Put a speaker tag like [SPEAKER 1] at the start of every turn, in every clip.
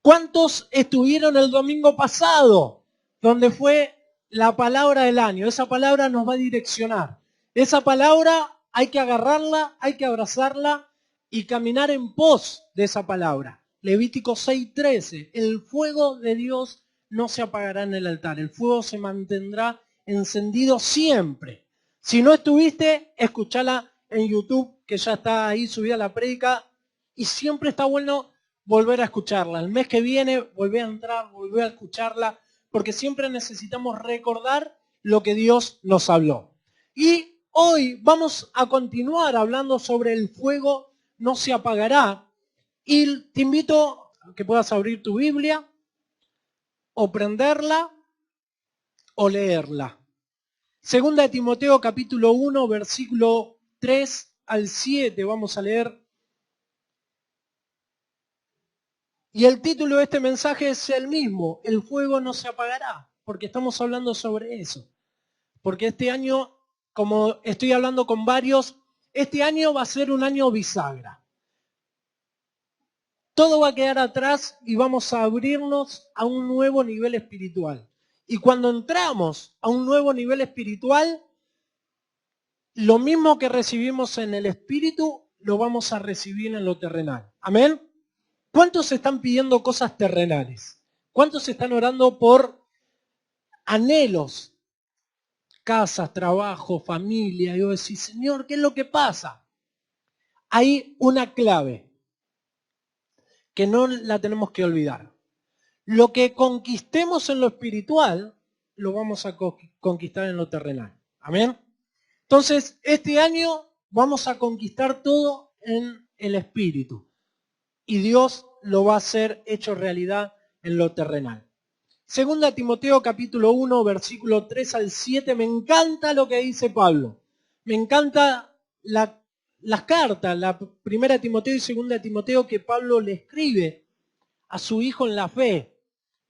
[SPEAKER 1] ¿Cuántos estuvieron el domingo pasado, donde fue la palabra del año? Esa palabra nos va a direccionar. Esa palabra hay que agarrarla, hay que abrazarla y caminar en pos de esa palabra. Levítico 6:13, el fuego de Dios no se apagará en el altar, el fuego se mantendrá encendido siempre. Si no estuviste, escuchala en YouTube, que ya está ahí subida la prédica, y siempre está bueno volver a escucharla. El mes que viene, volver a entrar, volver a escucharla, porque siempre necesitamos recordar lo que Dios nos habló. Y hoy vamos a continuar hablando sobre el fuego no se apagará. Y te invito a que puedas abrir tu Biblia, o prenderla, o leerla. Segunda de Timoteo capítulo 1, versículo 3 al 7, vamos a leer. Y el título de este mensaje es el mismo, el fuego no se apagará, porque estamos hablando sobre eso. Porque este año, como estoy hablando con varios, este año va a ser un año bisagra. Todo va a quedar atrás y vamos a abrirnos a un nuevo nivel espiritual. Y cuando entramos a un nuevo nivel espiritual, lo mismo que recibimos en el espíritu, lo vamos a recibir en lo terrenal. ¿Amén? ¿Cuántos están pidiendo cosas terrenales? ¿Cuántos están orando por anhelos? Casas, trabajo, familia. Y vos decís, Señor, ¿qué es lo que pasa? Hay una clave que no la tenemos que olvidar. Lo que conquistemos en lo espiritual, lo vamos a conquistar en lo terrenal. ¿Amén? Entonces, este año vamos a conquistar todo en el espíritu. Y Dios lo va a hacer hecho realidad en lo terrenal. Segunda Timoteo capítulo 1, versículo 3 al 7, me encanta lo que dice Pablo. Me encanta las cartas, la primera Timoteo y segunda Timoteo que Pablo le escribe a su hijo en la fe.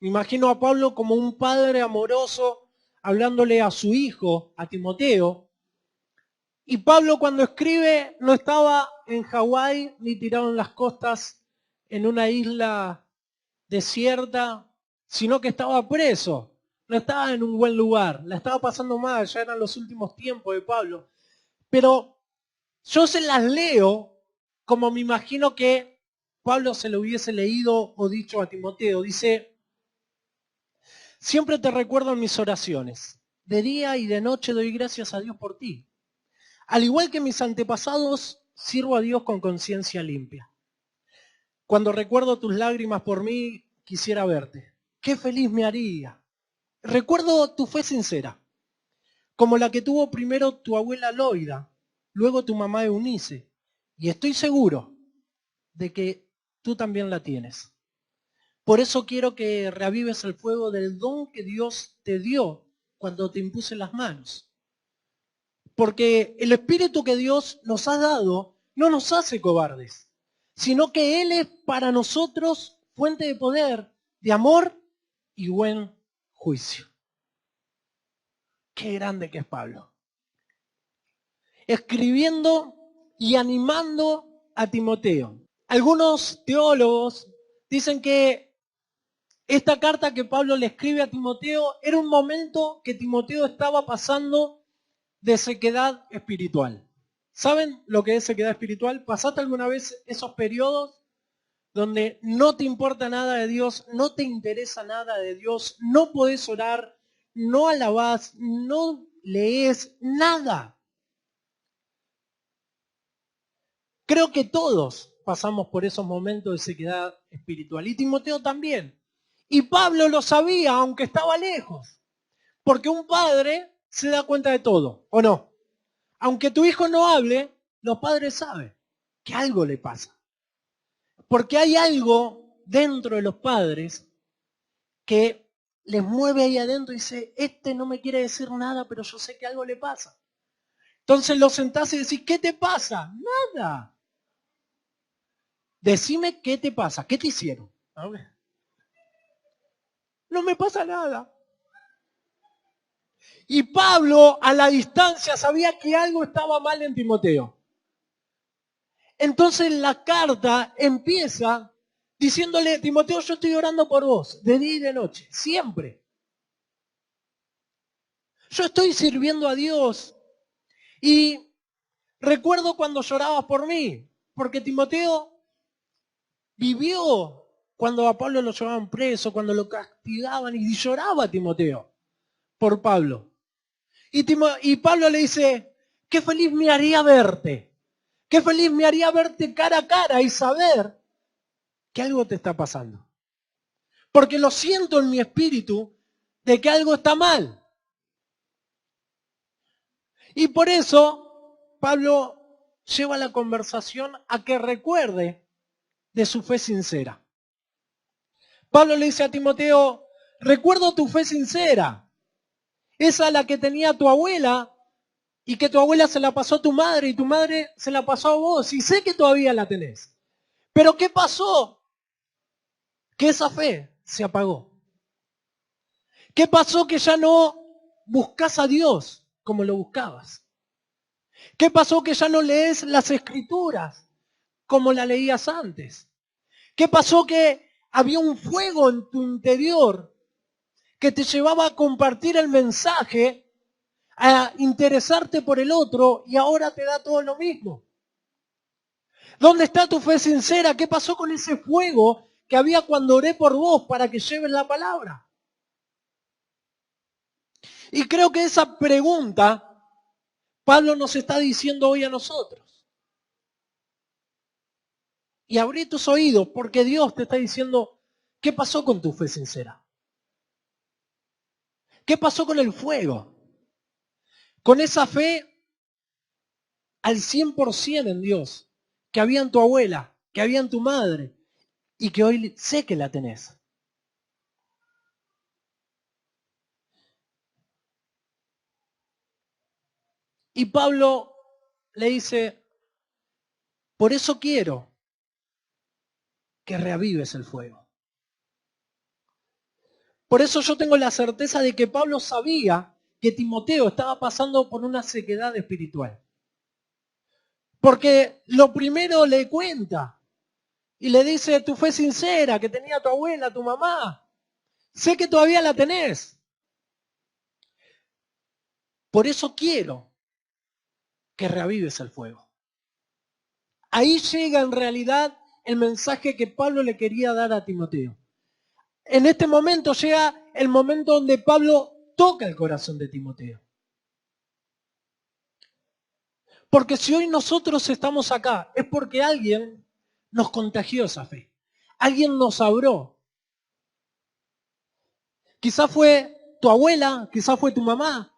[SPEAKER 1] Me imagino a Pablo como un padre amoroso hablándole a su hijo, a Timoteo. Y Pablo cuando escribe no estaba en Hawái ni tirado en las costas en una isla desierta, sino que estaba preso. No estaba en un buen lugar, la estaba pasando mal, ya eran los últimos tiempos de Pablo. Pero yo se las leo como me imagino que Pablo se lo hubiese leído o dicho a Timoteo. Dice, siempre te recuerdo en mis oraciones. De día y de noche doy gracias a Dios por ti. Al igual que mis antepasados, sirvo a Dios con conciencia limpia. Cuando recuerdo tus lágrimas por mí, quisiera verte. Qué feliz me haría. Recuerdo tu fe sincera, como la que tuvo primero tu abuela Loida, luego tu mamá Eunice. Y estoy seguro de que tú también la tienes. Por eso quiero que reavives el fuego del don que Dios te dio cuando te impuse las manos. Porque el espíritu que Dios nos ha dado no nos hace cobardes, sino que Él es para nosotros fuente de poder, de amor y buen juicio. Qué grande que es Pablo. Escribiendo y animando a Timoteo. Algunos teólogos dicen que esta carta que Pablo le escribe a Timoteo era un momento que Timoteo estaba pasando de sequedad espiritual. ¿Saben lo que es sequedad espiritual? ¿Pasaste alguna vez esos periodos donde no te importa nada de Dios, no te interesa nada de Dios, no podés orar, no alabás, no lees nada? Creo que todos pasamos por esos momentos de sequedad espiritual. Y Timoteo también. Y Pablo lo sabía, aunque estaba lejos. Porque un padre se da cuenta de todo, ¿o no? Aunque tu hijo no hable, los padres saben que algo le pasa. Porque hay algo dentro de los padres que les mueve ahí adentro y dice, este no me quiere decir nada, pero yo sé que algo le pasa. Entonces lo sentás y decís, ¿qué te pasa? Nada. Decime qué te pasa, qué te hicieron. No me pasa nada. Y Pablo a la distancia sabía que algo estaba mal en Timoteo. Entonces la carta empieza diciéndole, Timoteo, yo estoy orando por vos, de día y de noche, siempre. Yo estoy sirviendo a Dios y recuerdo cuando llorabas por mí, porque Timoteo vivió cuando a Pablo lo llevaban preso, cuando lo castigaban y lloraba Timoteo por Pablo. Y Pablo le dice, qué feliz me haría verte, qué feliz me haría verte cara a cara y saber que algo te está pasando. Porque lo siento en mi espíritu de que algo está mal. Y por eso Pablo lleva la conversación a que recuerde de su fe sincera. Pablo le dice a Timoteo, recuerdo tu fe sincera, esa la que tenía tu abuela y que tu abuela se la pasó a tu madre y tu madre se la pasó a vos y sé que todavía la tenés. Pero ¿qué pasó? Que esa fe se apagó. ¿Qué pasó que ya no buscas a Dios como lo buscabas? ¿Qué pasó que ya no lees las escrituras como la leías antes? ¿Qué pasó que había un fuego en tu interior que te llevaba a compartir el mensaje, a interesarte por el otro y ahora te da todo lo mismo? ¿Dónde está tu fe sincera? ¿Qué pasó con ese fuego que había cuando oré por vos para que lleves la palabra? Y creo que esa pregunta Pablo nos está diciendo hoy a nosotros. Y abrí tus oídos porque Dios te está diciendo, ¿qué pasó con tu fe sincera? ¿Qué pasó con el fuego? Con esa fe al 100% en Dios, que había en tu abuela, que había en tu madre y que hoy sé que la tenés. Y Pablo le dice, por eso quiero que reavives el fuego. Por eso yo tengo la certeza de que Pablo sabía que Timoteo estaba pasando por una sequedad espiritual. Porque lo primero le cuenta y le dice, tu fe sincera que tenía tu abuela, tu mamá, sé que todavía la tenés. Por eso quiero que reavives el fuego. Ahí llega en realidad el mensaje que Pablo le quería dar a Timoteo. En este momento llega el momento donde Pablo toca el corazón de Timoteo. Porque si hoy nosotros estamos acá, es porque alguien nos contagió esa fe. Alguien nos abrió. Quizás fue tu abuela, quizás fue tu mamá,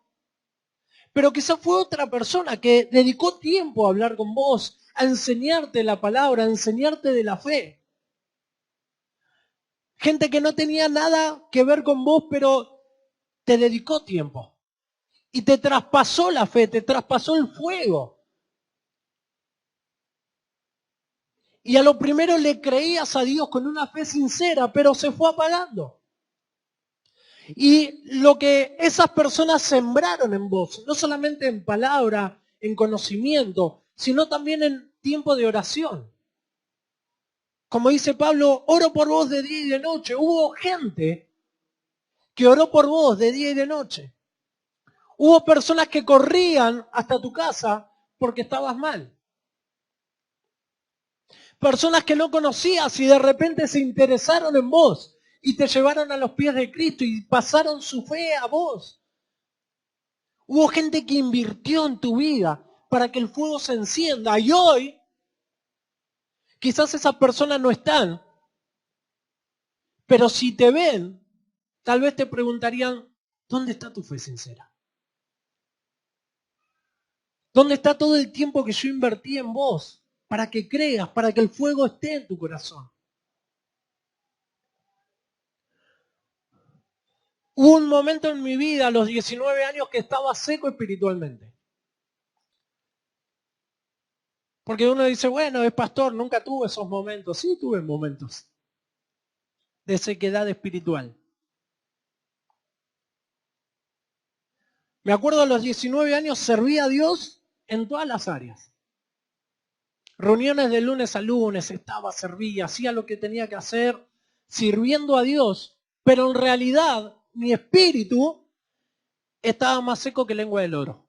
[SPEAKER 1] pero quizás fue otra persona que dedicó tiempo a hablar con vos, a enseñarte la palabra, a enseñarte de la fe. Gente que no tenía nada que ver con vos, pero te dedicó tiempo. Y te traspasó la fe, te traspasó el fuego. Y a lo primero le creías a Dios con una fe sincera, pero se fue apagando. Y lo que esas personas sembraron en vos, no solamente en palabra, en conocimiento, sino también en tiempo de oración. Como dice Pablo, oro por vos de día y de noche. Hubo gente que oró por vos de día y de noche. Hubo personas que corrían hasta tu casa porque estabas mal. Personas que no conocías y de repente se interesaron en vos y te llevaron a los pies de Cristo y pasaron su fe a vos. Hubo gente que invirtió en tu vida para que el fuego se encienda y hoy quizás esas personas no están, pero si te ven, tal vez te preguntarían, ¿dónde está tu fe sincera? ¿Dónde está todo el tiempo que yo invertí en vos para que creas, para que el fuego esté en tu corazón? Hubo un momento en mi vida, a los 19 años, que estaba seco espiritualmente. Porque uno dice, bueno, es pastor, nunca tuve esos momentos. Sí, tuve momentos de sequedad espiritual. Me acuerdo a los 19 años serví a Dios en todas las áreas. Reuniones de lunes a lunes, estaba, servía, hacía lo que tenía que hacer, sirviendo a Dios, pero en realidad mi espíritu estaba más seco que lengua de loro.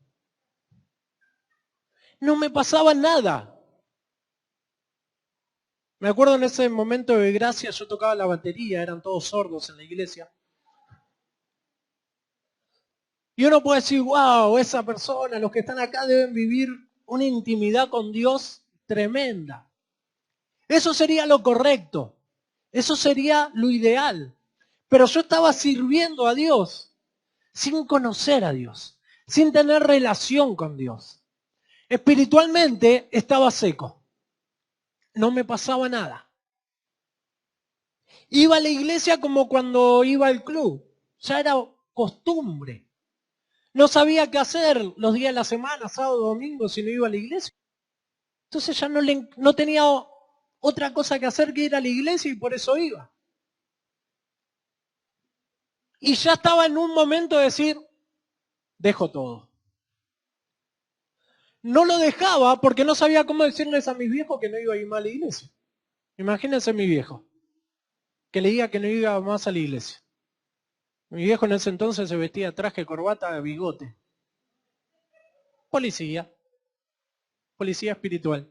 [SPEAKER 1] No me pasaba nada. Me acuerdo en ese momento de gracia, yo tocaba la batería, eran todos sordos en la iglesia. Y uno puede decir, wow, esa persona, los que están acá deben vivir una intimidad con Dios tremenda. Eso sería lo correcto. Eso sería lo ideal. Pero yo estaba sirviendo a Dios sin conocer a Dios, sin tener relación con Dios. Espiritualmente estaba seco. No me pasaba nada. Iba a la iglesia como cuando iba al club. Ya era costumbre. No sabía qué hacer los días de la semana, sábado, domingo, si no iba a la iglesia. Entonces ya no tenía otra cosa que hacer que ir a la iglesia y por eso iba. Y ya estaba en un momento de decir, dejo todo. No lo dejaba porque no sabía cómo decirles a mis viejos que no iba a ir más a la iglesia. Imagínense mi viejo, que le diga que no iba más a la iglesia. Mi viejo en ese entonces se vestía traje, corbata, bigote. Policía espiritual.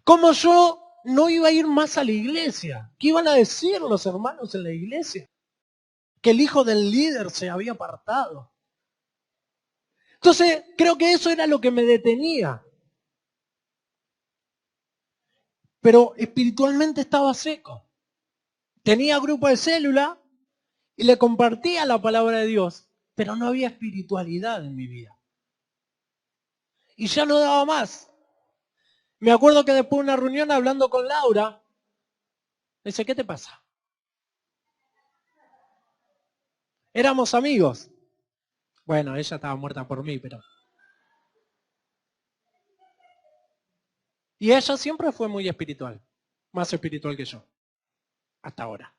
[SPEAKER 1] ¿Cómo yo no iba a ir más a la iglesia? ¿Qué iban a decir los hermanos en la iglesia? Que el hijo del líder se había apartado. Entonces, creo que eso era lo que me detenía. Pero espiritualmente estaba seco. Tenía grupo de célula y le compartía la palabra de Dios, pero no había espiritualidad en mi vida. Y ya no daba más. Me acuerdo que después de una reunión hablando con Laura, me dice, ¿qué te pasa? Éramos amigos. Bueno, ella estaba muerta por mí, pero... Y ella siempre fue muy espiritual, más espiritual que yo, hasta ahora.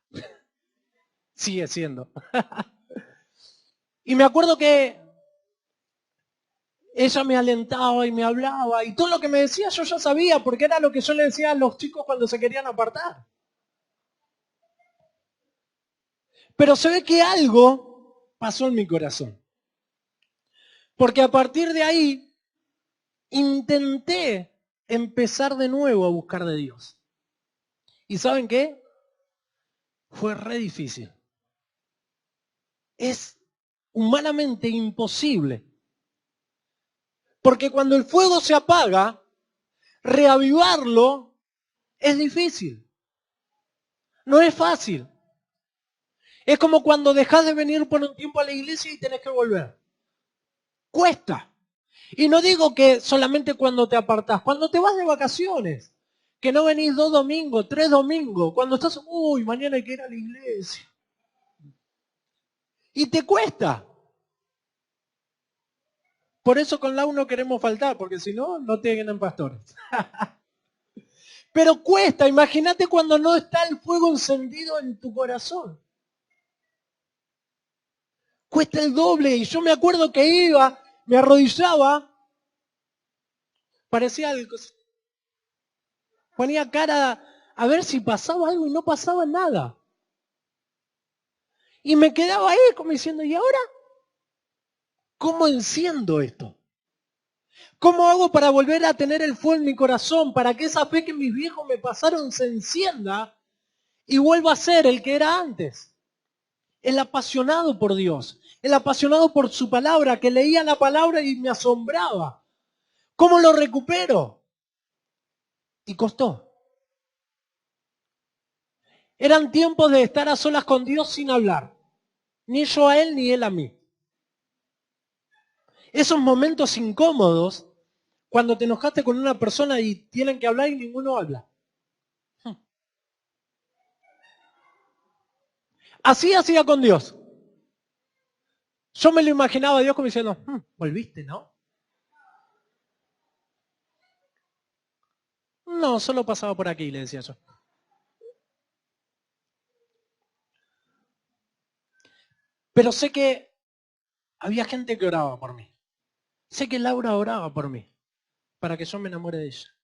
[SPEAKER 1] Sigue siendo. Y me acuerdo que ella me alentaba y me hablaba y todo lo que me decía yo ya sabía porque era lo que yo le decía a los chicos cuando se querían apartar. Pero se ve que algo pasó en mi corazón. Porque a partir de ahí intenté empezar de nuevo a buscar de Dios. ¿Y saben qué? Fue re difícil. Es humanamente imposible. Porque cuando el fuego se apaga, reavivarlo es difícil. No es fácil. Es como cuando dejas de venir por un tiempo a la iglesia y tenés que volver. Cuesta. Y no digo que solamente cuando te apartás, cuando te vas de vacaciones, que no venís 2 domingos, 3 domingos, cuando estás, uy, mañana hay que ir a la iglesia. Y te cuesta. Por eso con Lau no queremos faltar, porque si no, no tienen pastores. Pero cuesta, imagínate cuando no está el fuego encendido en tu corazón. Cuesta el doble. Y yo me acuerdo que iba, me arrodillaba, parecía algo, ponía cara a ver si pasaba algo y no pasaba nada. Y me quedaba ahí como diciendo, ¿y ahora? ¿Cómo enciendo esto? ¿Cómo hago para volver a tener el fuego en mi corazón? Para que esa fe que mis viejos me pasaron se encienda y vuelva a ser el que era antes. El apasionado por Dios. El apasionado por su palabra, que leía la palabra y me asombraba. ¿Cómo lo recupero? Y costó. Eran tiempos de estar a solas con Dios sin hablar. Ni yo a Él, ni Él a mí. Esos momentos incómodos, cuando te enojaste con una persona y tienen que hablar y ninguno habla. Así hacía con Dios. Yo me lo imaginaba a Dios como diciendo, volviste, ¿no? No, solo pasaba por aquí, le decía yo. Pero sé que había gente que oraba por mí. Sé que Laura oraba por mí, para que yo me enamore de ella.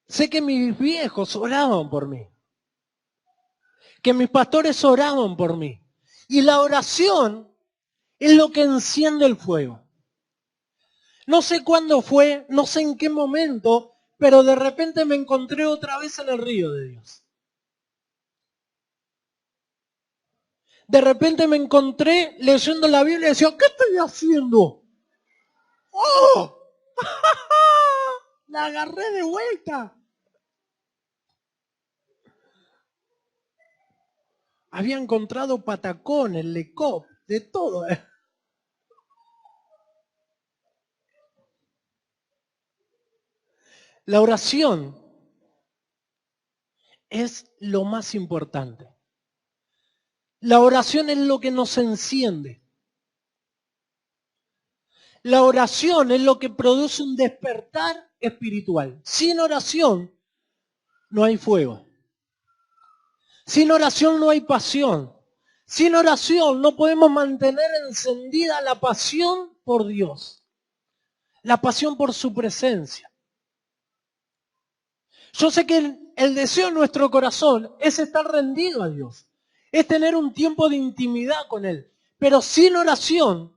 [SPEAKER 1] Sé que mis viejos oraban por mí, que mis pastores oraban por mí. Y la oración es lo que enciende el fuego. No sé cuándo fue, no sé en qué momento, pero de repente me encontré otra vez en el río de Dios. De repente me encontré leyendo la Biblia y decía, ¿qué estoy haciendo? ¡Oh! La agarré de vuelta. Había encontrado patacones, lecop, de todo. La oración es lo más importante. La oración es lo que nos enciende. La oración es lo que produce un despertar espiritual. Sin oración no hay fuego. Sin oración no hay pasión. Sin oración no podemos mantener encendida la pasión por Dios. La pasión por su presencia. Yo sé que el deseo en nuestro corazón es estar rendido a Dios. Es tener un tiempo de intimidad con Él. Pero sin oración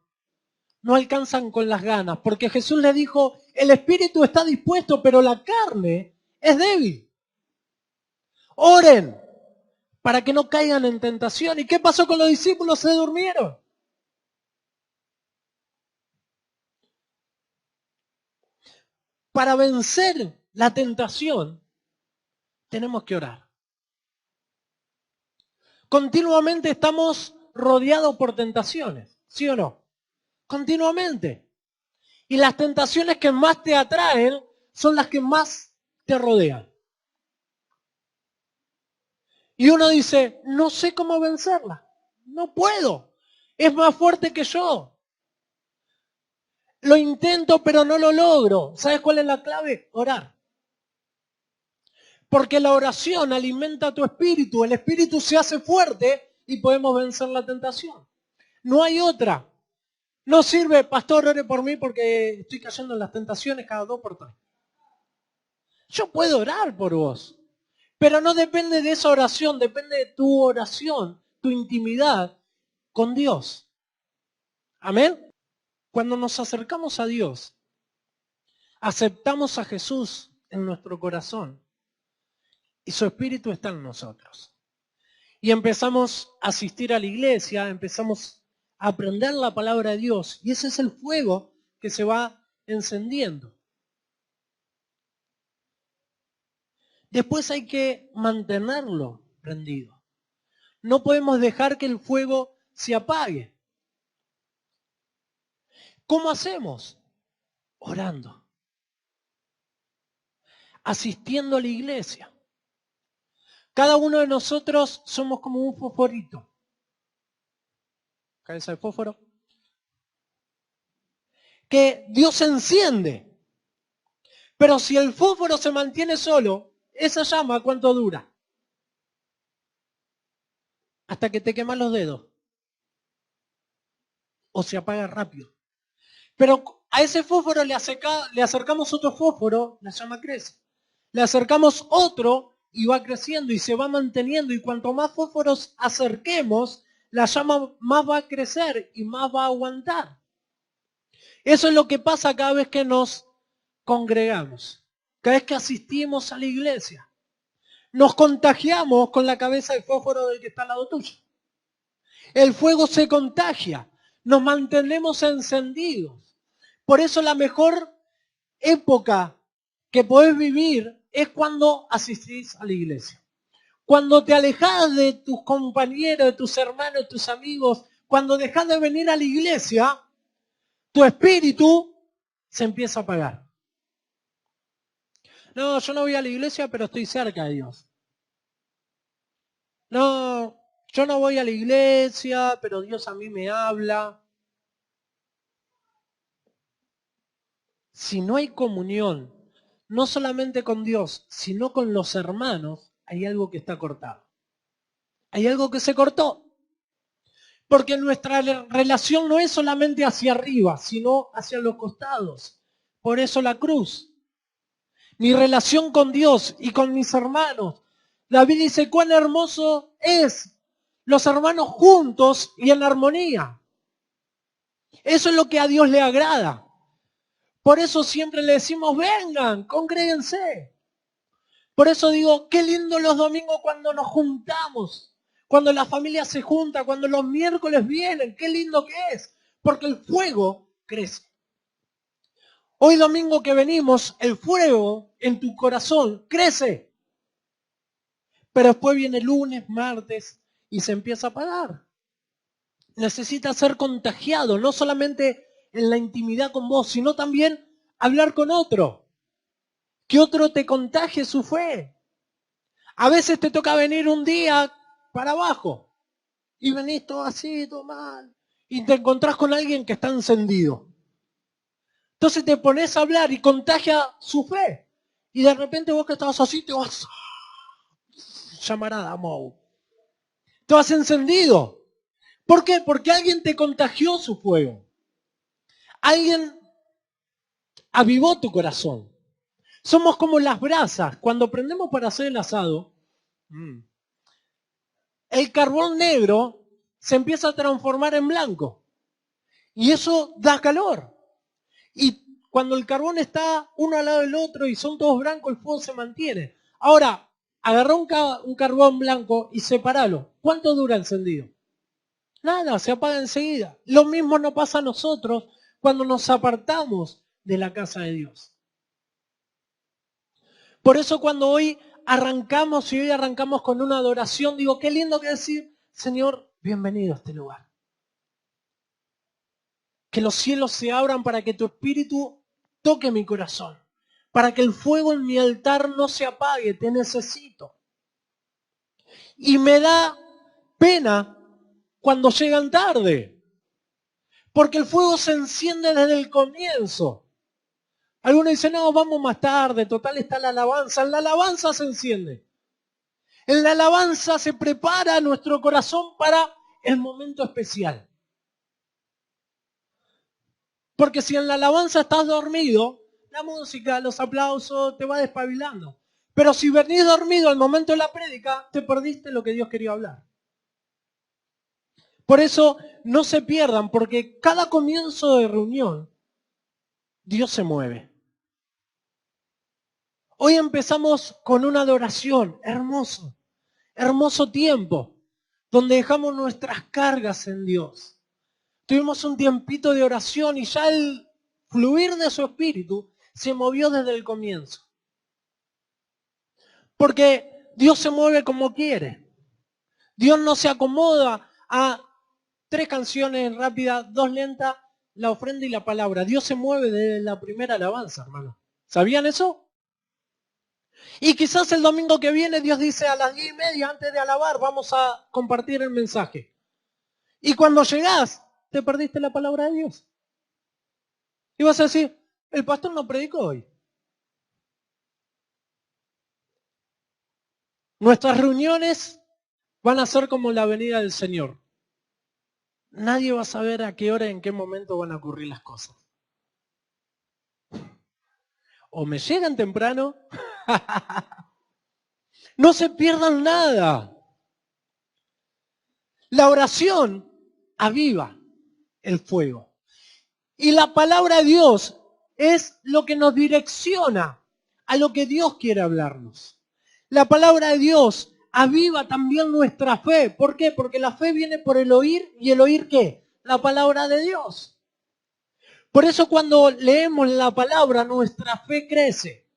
[SPEAKER 1] no alcanzan con las ganas. Porque Jesús le dijo, el espíritu está dispuesto, pero la carne es débil. Oren para que no caigan en tentación. ¿Y qué pasó con los discípulos? Se durmieron. Para vencer la tentación, tenemos que orar. Continuamente estamos rodeados por tentaciones, ¿sí o no? Continuamente. Y las tentaciones que más te atraen son las que más te rodean. Y uno dice, no sé cómo vencerla. No puedo. Es más fuerte que yo. Lo intento, pero no lo logro. ¿Sabes cuál es la clave? Orar. Porque la oración alimenta tu espíritu. El espíritu se hace fuerte y podemos vencer la tentación. No hay otra. No sirve, pastor, ore por mí porque estoy cayendo en las tentaciones cada 2 por 3. Yo puedo orar por vos. Pero no depende de esa oración, depende de tu oración, tu intimidad con Dios. Amén. Cuando nos acercamos a Dios, aceptamos a Jesús en nuestro corazón y su Espíritu está en nosotros. Y empezamos a asistir a la iglesia, empezamos a aprender la palabra de Dios y ese es el fuego que se va encendiendo. Después hay que mantenerlo prendido. No podemos dejar que el fuego se apague. ¿Cómo hacemos? Orando. Asistiendo a la iglesia. Cada uno de nosotros somos como un fosforito. ¿Cabeza de fósforo? Que Dios enciende. Pero si el fósforo se mantiene solo, esa llama, ¿cuánto dura? Hasta que te queman los dedos. O se apaga rápido. Pero a ese fósforo le acercamos otro fósforo, la llama crece. Le acercamos otro y va creciendo y se va manteniendo. Y cuanto más fósforos acerquemos, la llama más va a crecer y más va a aguantar. Eso es lo que pasa cada vez que nos congregamos, cada vez que asistimos a la iglesia. Nos contagiamos con la cabeza de fósforo del que está al lado tuyo. El fuego se contagia, nos mantenemos encendidos. Por eso la mejor época que podés vivir es cuando asistís a la iglesia. Cuando te alejás de tus compañeros, de tus hermanos, de tus amigos, cuando dejás de venir a la iglesia, tu espíritu se empieza a apagar. No, yo no voy a la iglesia, pero estoy cerca de Dios. No, yo no voy a la iglesia, pero Dios a mí me habla. Si no hay comunión, no solamente con Dios, sino con los hermanos, hay algo que está cortado. Hay algo que se cortó. Porque nuestra relación no es solamente hacia arriba, sino hacia los costados. Por eso la cruz. mi relación con Dios y con mis hermanos. David dice, cuán hermoso es los hermanos juntos y en armonía. Eso es lo que a Dios le agrada. Por eso siempre le decimos, vengan, congréguense. Por eso digo, qué lindo los domingos cuando nos juntamos, cuando la familia se junta, cuando los miércoles vienen, qué lindo que es, porque el fuego crece. Hoy domingo que venimos, el fuego en tu corazón crece, pero después viene lunes, martes y se empieza a apagar. Necesitas ser contagiado, no solamente en la intimidad con vos, sino también hablar con otro. Que otro te contagie su fe. A veces te toca venir un día para abajo y venís todo así, todo mal, y te encontrás con alguien que está encendido. Entonces te pones a hablar y contagia su fe. Y de repente vos que estabas así te vas llamarada, Mou. Te vas encendido. ¿Por qué? Porque alguien te contagió su fuego. Alguien avivó tu corazón. Somos como las brasas. Cuando prendemos para hacer el asado, el carbón negro se empieza a transformar en blanco. Y eso da calor. Y cuando el carbón está uno al lado del otro y son todos blancos, el fuego se mantiene. Ahora, agarrá un carbón blanco y separalo. ¿Cuánto dura el encendido? Nada, se apaga enseguida. Lo mismo nos pasa a nosotros cuando nos apartamos de la casa de Dios. Por eso cuando hoy arrancamos y hoy arrancamos con una adoración, digo, qué lindo que decir, Señor, bienvenido a este lugar. Que los cielos se abran para que tu espíritu toque mi corazón. Para que el fuego en mi altar no se apague, te necesito. Y me da pena cuando llegan tarde. Porque el fuego se enciende desde el comienzo. Algunos dicen, no, vamos más tarde, total está la alabanza. En la alabanza se enciende. En la alabanza se prepara nuestro corazón para el momento especial. Porque si en la alabanza estás dormido, la música, los aplausos, te va despabilando. Pero si venís dormido al momento de la prédica, te perdiste lo que Dios quería hablar. Por eso no se pierdan, porque cada comienzo de reunión, Dios se mueve. Hoy empezamos con una adoración, hermoso, hermoso tiempo, donde dejamos nuestras cargas en Dios. Tuvimos un tiempito de oración y ya el fluir de su espíritu se movió desde el comienzo. Porque Dios se mueve como quiere. Dios no se acomoda a 3 canciones rápidas, 2 lentas, la ofrenda y la palabra. Dios se mueve desde la primera alabanza, hermano. ¿Sabían eso? Y quizás el domingo que viene Dios dice a las 10:30 antes de alabar vamos a compartir el mensaje. Y cuando llegás, te perdiste la palabra de Dios. Y vas a decir, el pastor no predicó hoy. Nuestras reuniones van a ser como la venida del Señor. Nadie va a saber a qué hora y en qué momento van a ocurrir las cosas. O me llegan temprano, no se pierdan nada. La oración aviva el fuego. Y la palabra de Dios es lo que nos direcciona a lo que Dios quiere hablarnos. La palabra de Dios aviva también nuestra fe. ¿Por qué? Porque la fe viene por el oír, y el oír ¿qué? La palabra de Dios. Por eso cuando leemos la palabra, nuestra fe crece.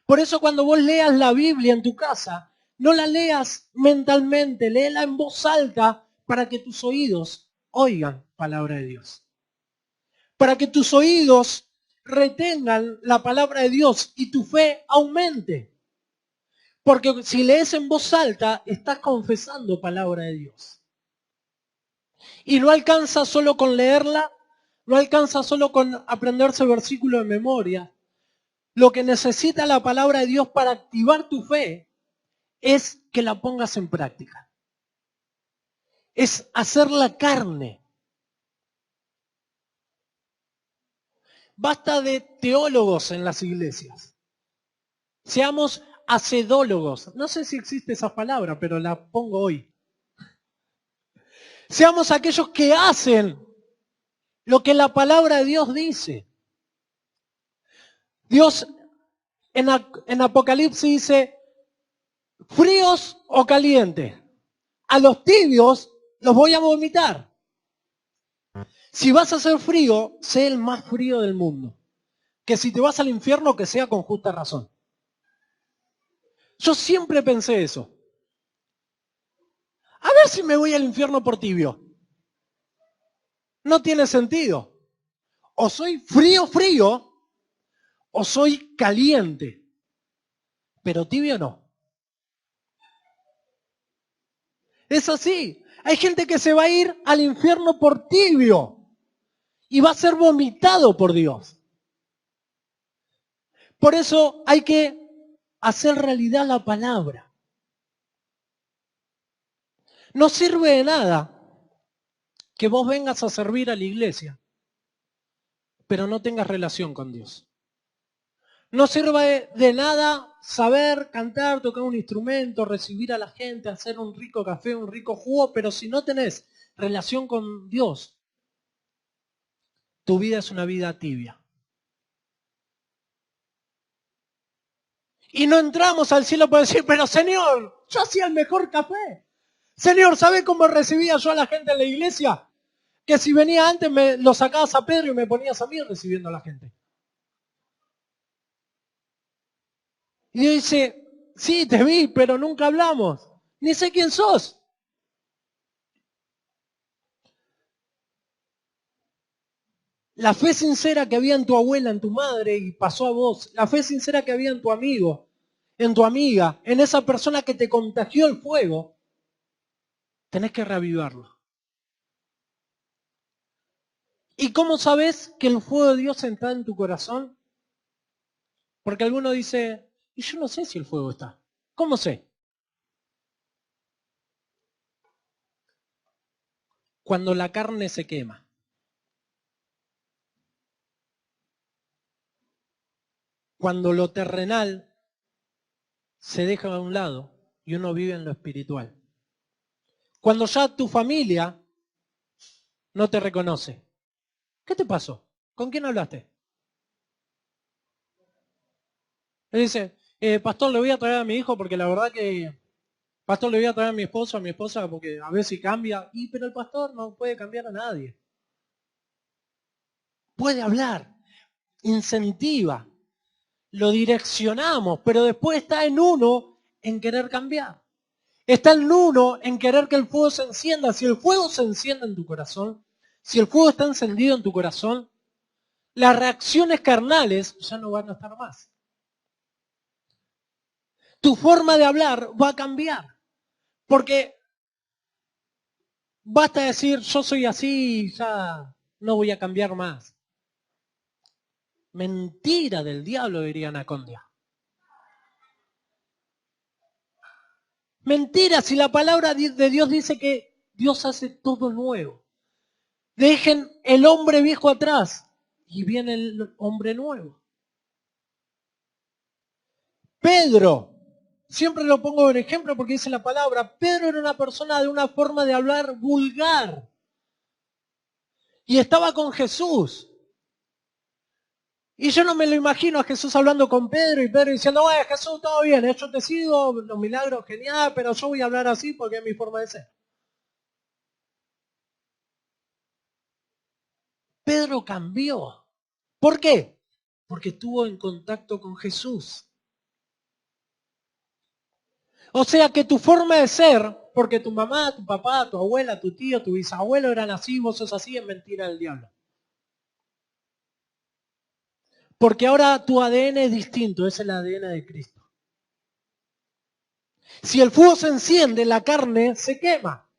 [SPEAKER 1] Por eso cuando vos leas la Biblia en tu casa, no la leas mentalmente, léela en voz alta para que tus oídos oigan palabra de Dios. Para que tus oídos retengan la palabra de Dios y tu fe aumente. Porque si lees en voz alta, estás confesando palabra de Dios. Y no alcanza solo con leerla, no alcanza solo con aprenderse el versículo de memoria. Lo que necesita la palabra de Dios para activar tu fe es que la pongas en práctica. Es hacer la carne. Basta de teólogos en las iglesias. Seamos hacedólogos. No sé si existe esa palabra, pero la pongo hoy. Seamos aquellos que hacen lo que la palabra de Dios dice. Dios en Apocalipsis dice, fríos o calientes. A los tibios los voy a vomitar. Si vas a hacer frío, sé el más frío del mundo. Que si te vas al infierno, que sea con justa razón. Yo siempre pensé eso. A ver si me voy al infierno por tibio. No tiene sentido. O soy frío, frío, o soy caliente. Pero tibio no. Es así. Hay gente que se va a ir al infierno por tibio y va a ser vomitado por Dios. Por eso hay que hacer realidad la palabra. No sirve de nada que vos vengas a servir a la iglesia, pero no tengas relación con Dios. No sirve de nada saber cantar, tocar un instrumento, recibir a la gente, hacer un rico café, un rico jugo, pero si no tenés relación con Dios, tu vida es una vida tibia. Y no entramos al cielo para decir, pero Señor, yo hacía el mejor café. Señor, ¿sabe cómo recibía yo a la gente en la iglesia? Que si venía antes me lo sacabas a Pedro y me ponías a mí recibiendo a la gente. Y Dios dice, sí, te vi, pero nunca hablamos. Ni sé quién sos. La fe sincera que había en tu abuela, en tu madre y pasó a vos. La fe sincera que había en tu amigo, en tu amiga, en esa persona que te contagió el fuego. Tenés que reavivarlo. ¿Y cómo sabes que el fuego de Dios está en tu corazón? Porque alguno dice, y yo no sé si el fuego está. ¿Cómo sé? Cuando la carne se quema. Cuando lo terrenal se deja a un lado y uno vive en lo espiritual. Cuando ya tu familia no te reconoce. ¿Qué te pasó? ¿Con quién hablaste? Él dice, pastor, le voy a traer a mi hijo porque la verdad que, pastor, le voy a traer a mi esposa porque a ver si cambia. Pero el pastor no puede cambiar a nadie. Puede hablar, incentiva, lo direccionamos, pero después está en uno en querer cambiar. Está en uno en querer que el fuego se encienda. Si el fuego se enciende en tu corazón, si el fuego está encendido en tu corazón, las reacciones carnales ya no van a estar más. Tu forma de hablar va a cambiar. Porque basta decir, yo soy así y ya no voy a cambiar más. Mentira del diablo, diría Anacondia. Mentira, si la palabra de Dios dice que Dios hace todo nuevo. Dejen el hombre viejo atrás y viene el hombre nuevo. Pedro, siempre lo pongo en ejemplo porque dice la palabra, Pedro era una persona de una forma de hablar vulgar. Y estaba con Jesús. Y yo no me lo imagino a Jesús hablando con Pedro y Pedro diciendo, Jesús, todo bien, yo te sigo, los milagros, genial, pero yo voy a hablar así porque es mi forma de ser. Pedro cambió. ¿Por qué? Porque estuvo en contacto con Jesús. O sea que tu forma de ser, porque tu mamá, tu papá, tu abuela, tu tío, tu bisabuelo eran así, vos sos así, es mentira del diablo. Porque ahora tu ADN es distinto, es el ADN de Cristo. Si el fuego se enciende, la carne se quema.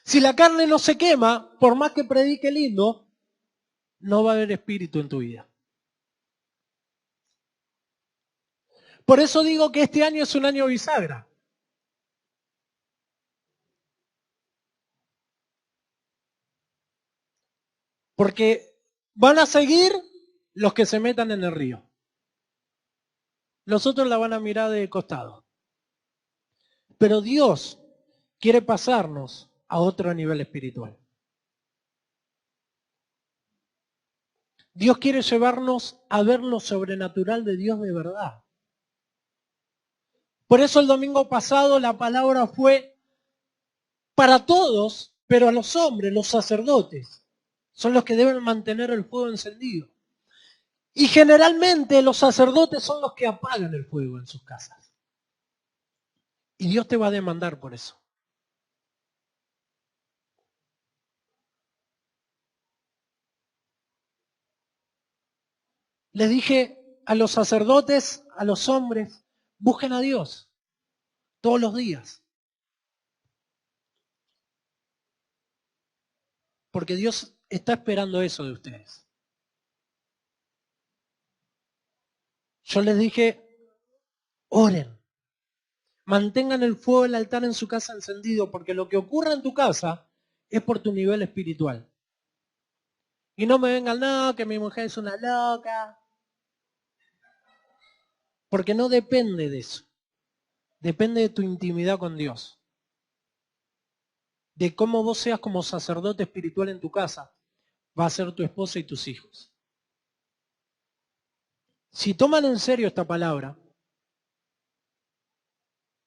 [SPEAKER 1] Si la carne no se quema, por más que predique lindo, no va a haber espíritu en tu vida. Por eso digo que este año es un año bisagra. Porque van a seguir los que se metan en el río. los otros la van a mirar de costado. Pero Dios quiere pasarnos a otro nivel espiritual. Dios quiere llevarnos a ver lo sobrenatural de Dios de verdad. Por eso el domingo pasado la palabra fue para todos, pero a los hombres, los sacerdotes, son los que deben mantener el fuego encendido. Y generalmente los sacerdotes son los que apagan el fuego en sus casas. Y Dios te va a demandar por eso. Les dije a los sacerdotes, a los hombres, busquen a Dios todos los días. Porque Dios está esperando eso de ustedes. Yo les dije, oren. Mantengan el fuego del altar en su casa encendido, porque lo que ocurra en tu casa es por tu nivel espiritual. Y no me vengan, no, que mi mujer es una loca. Porque no depende de eso. Depende de tu intimidad con Dios. De cómo vos seas como sacerdote espiritual en tu casa. Va a ser tu esposa y tus hijos. Si toman en serio esta palabra,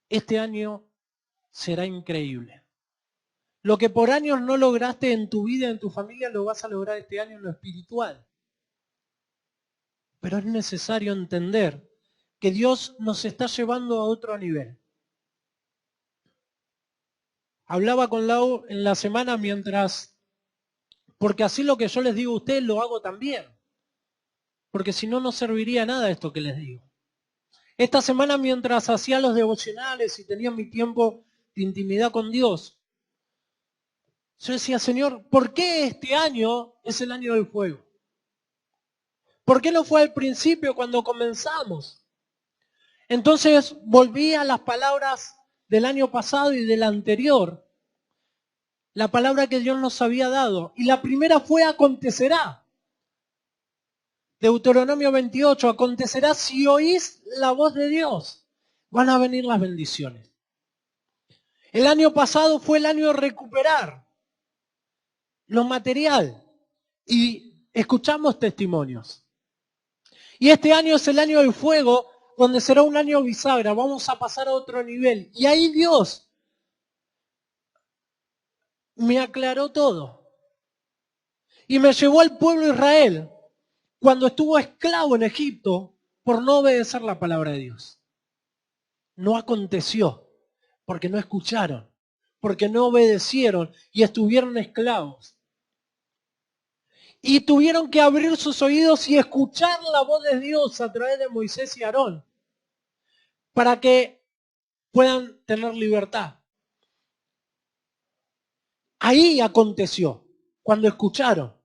[SPEAKER 1] este año será increíble. Lo que por años no lograste en tu vida, en tu familia, lo vas a lograr este año en lo espiritual. Pero es necesario entender que Dios nos está llevando a otro nivel. Hablaba con Lau en la semana porque así lo que yo les digo a ustedes lo hago también. Porque si no, no serviría nada esto que les digo. Esta semana mientras hacía los devocionales y tenía mi tiempo de intimidad con Dios, yo decía, Señor, ¿por qué este año es el año del fuego? ¿Por qué no fue al principio cuando comenzamos? Entonces volví a las palabras del año pasado y del anterior, la palabra que Dios nos había dado. Y la primera fue acontecerá. Deuteronomio 28, acontecerá si oís la voz de Dios. Van a venir las bendiciones. El año pasado fue el año de recuperar lo material y escuchamos testimonios. Y este año es el año del fuego, donde será un año bisagra. Vamos a pasar a otro nivel. Y ahí Dios me aclaró todo. Y me llevó al pueblo de Israel cuando estuvo esclavo en Egipto por no obedecer la palabra de Dios. No aconteció porque no escucharon, porque no obedecieron y estuvieron esclavos. Y tuvieron que abrir sus oídos y escuchar la voz de Dios a través de Moisés y Aarón para que puedan tener libertad. Ahí aconteció, cuando escucharon.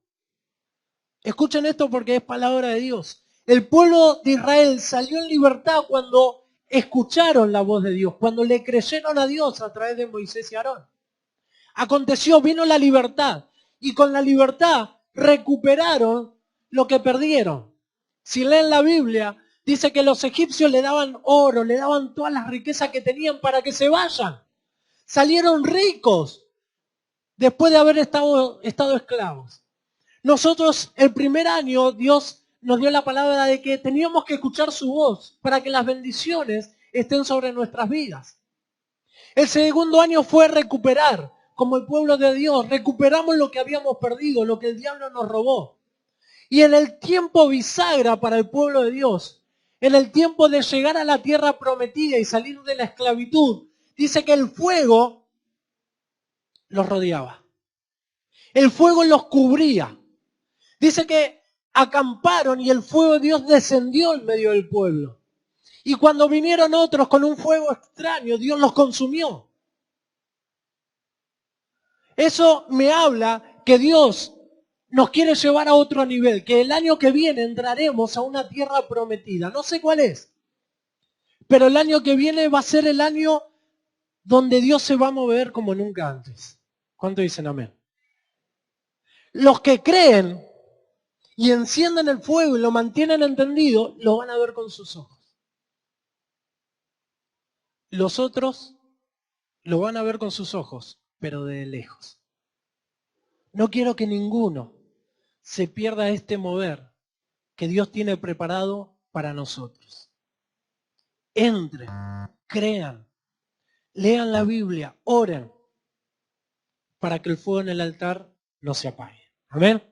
[SPEAKER 1] Escuchen esto porque es palabra de Dios. El pueblo de Israel salió en libertad cuando escucharon la voz de Dios, cuando le creyeron a Dios a través de Moisés y Aarón. Aconteció, vino la libertad y con la libertad recuperaron lo que perdieron. Si leen la Biblia, dice que los egipcios le daban oro, le daban todas las riquezas que tenían para que se vayan. Salieron ricos después de haber estado esclavos. Nosotros el primer año Dios nos dio la palabra de que teníamos que escuchar su voz para que las bendiciones estén sobre nuestras vidas. El segundo año fue recuperar, como el pueblo de Dios, recuperamos lo que habíamos perdido, lo que el diablo nos robó. Y en el tiempo bisagra para el pueblo de Dios, en el tiempo de llegar a la tierra prometida y salir de la esclavitud, dice que el fuego los rodeaba. El fuego los cubría. Dice que acamparon y el fuego de Dios descendió en medio del pueblo. Y cuando vinieron otros con un fuego extraño, Dios los consumió. Eso me habla que Dios nos quiere llevar a otro nivel, que el año que viene entraremos a una tierra prometida. No sé cuál es, pero el año que viene va a ser el año donde Dios se va a mover como nunca antes. ¿Cuánto dicen amén? Los que creen y encienden el fuego y lo mantienen entendido, lo van a ver con sus ojos. Los otros lo van a ver con sus ojos, pero de lejos. No quiero que ninguno se pierda este mover que Dios tiene preparado para nosotros. Entren, crean, lean la Biblia, oren, para que el fuego en el altar no se apague. Amén.